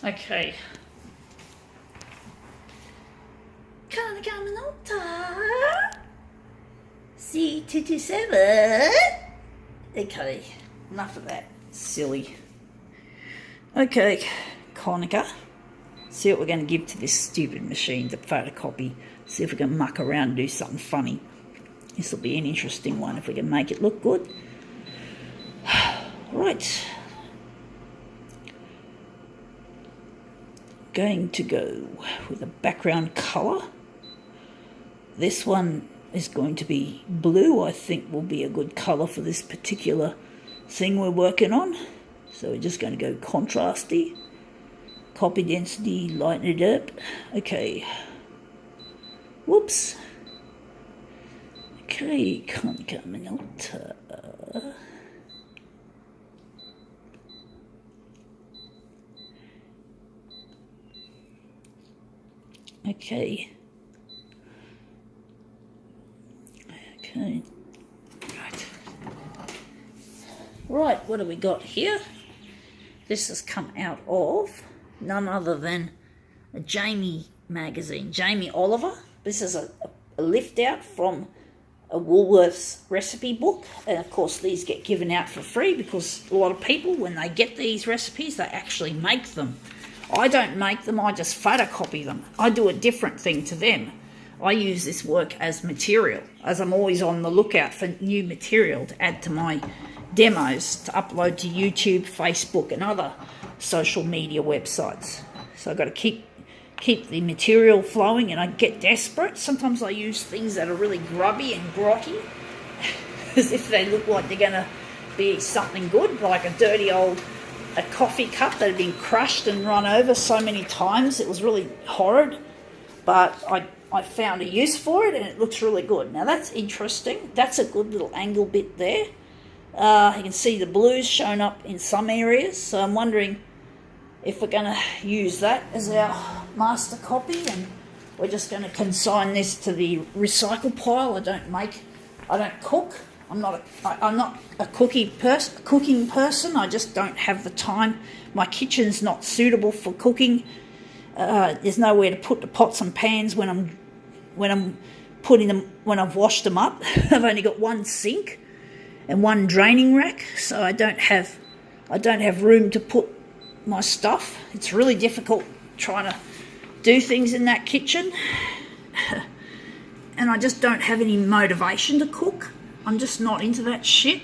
Okay. Konica Minolta. C227. Okay, enough of that. Silly. Okay, Konica. See what we're going to give to this stupid machine to photocopy. See if we can muck around and do something funny. This will be an interesting one if we can make it look good. Right. Going to go with a background colour. This one is going to be blue. I think will be a good colour for this particular thing we're working on. So we're just going to go contrasty, copy density, lighten it up. Okay. Whoops. Okay, Konica Minolta. Okay. Okay. Right, what do we got here? This has come out of none other than a Jamie magazine, Jamie Oliver. This is a lift out from a Woolworths recipe book, and of course these get given out for free because a lot of people, when they get these recipes, they actually make them. I don't make them, I just photocopy them. I do a different thing to them. I use this work as material, as I'm always on the lookout for new material to add to my demos to upload to YouTube, Facebook and other social media websites. So I've got to keep the material flowing, and I get desperate. Sometimes I use things that are really grubby and grotty as if they look like they're going to be something good, like a dirty old coffee cup that had been crushed and run over so many times. It was really horrid, but I found a use for it and it looks really good. Now that's interesting. That's a good little angle bit there. You can see the blues shown up in some areas, so I'm wondering if we're going to use that as our master copy, and we're just going to consign this to the recycle pile. I don't cook. I'm not a cooking person. I just don't have the time. My kitchen's not suitable for cooking. There's nowhere to put the pots and pans when I'm putting them, when I've washed them up. I've only got one sink and one draining rack, so I don't have room to put my stuff. It's really difficult trying to do things in that kitchen, and I just don't have any motivation to cook. I'm just not into that shit.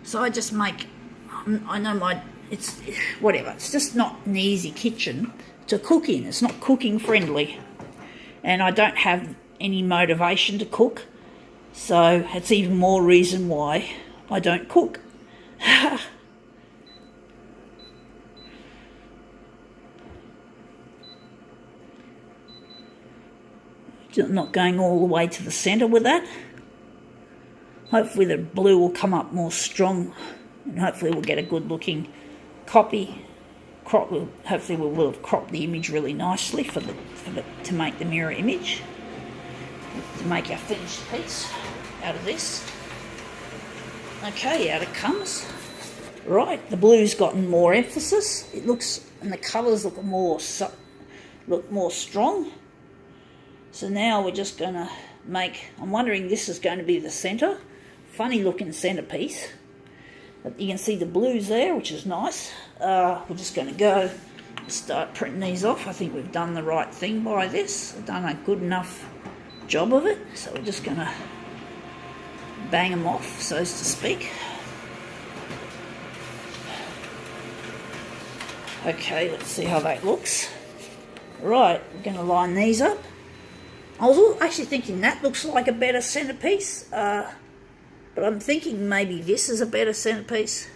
So I just make, I know it's whatever. It's just not an easy kitchen to cook in. It's not cooking friendly, and I don't have any motivation to cook. So it's even more reason why I don't cook. Not going all the way to the centre with that. Hopefully the blue will come up more strong, and hopefully we'll get a good looking copy. Hopefully we'll have cropped the image really nicely to make the mirror image, to make our finished piece out of this. Okay, out it comes. Right, the blue's gotten more emphasis. It looks, and the colours look more strong. So now we're just going to make, I'm wondering this is going to be the centre. Funny looking centrepiece. But you can see the blues there, which is nice. We're just going to go start printing these off. I think we've done the right thing by this. We've done a good enough job of it. So we're just going to bang them off, so as to speak. Okay, let's see how that looks. Right, we're going to line these up. I was actually thinking that looks like a better centrepiece, but I'm thinking maybe this is a better centrepiece.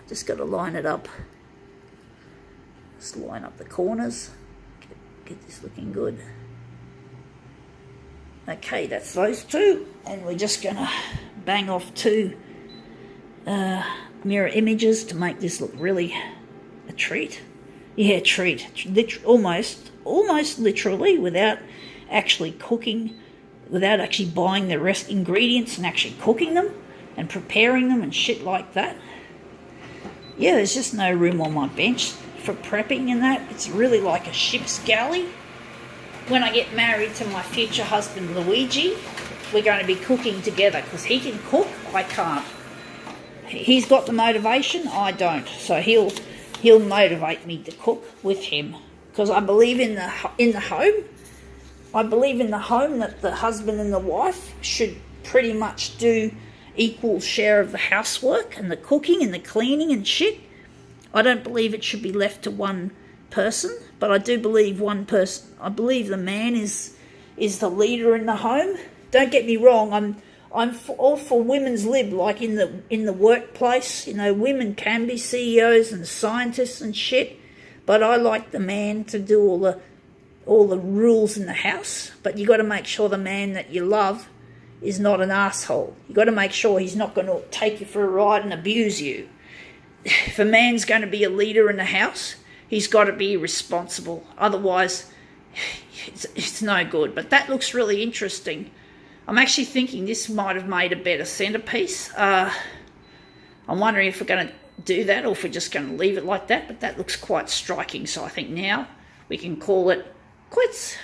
Just got to line it up. Just line up the corners. Get this looking good. Okay, that's those two, and we're just going to bang off two mirror images to make this look really a treat. Yeah, treat. Almost literally, without actually cooking, without actually buying the rest ingredients and actually cooking them and preparing them and shit like that. Yeah, there's just no room on my bench for prepping and that. It's really like a ship's galley. When I get married to my future husband Luigi, we're going to be cooking together because he can cook, I can't. He's got the motivation, I don't. So he'll motivate me to cook with him because I believe in the home. I believe in the home that the husband and the wife should pretty much do equal share of the housework and the cooking and the cleaning and shit. I don't believe it should be left to one person, but I do believe I believe the man is the leader in the home. Don't get me wrong, I'm all for women's lib, like in the workplace. You know, women can be CEOs and scientists and shit, but I like the man to do all the rules in the house. But you got to make sure the man that you love is not an asshole. You got to make sure he's not going to take you for a ride and abuse you. If a man's going to be a leader in the house, he's got to be responsible. Otherwise, it's no good. But that looks really interesting. I'm actually thinking this might have made a better centerpiece. I'm wondering if we're going to do that or if we're just going to leave it like that. But that looks quite striking. So I think now we can call it quits.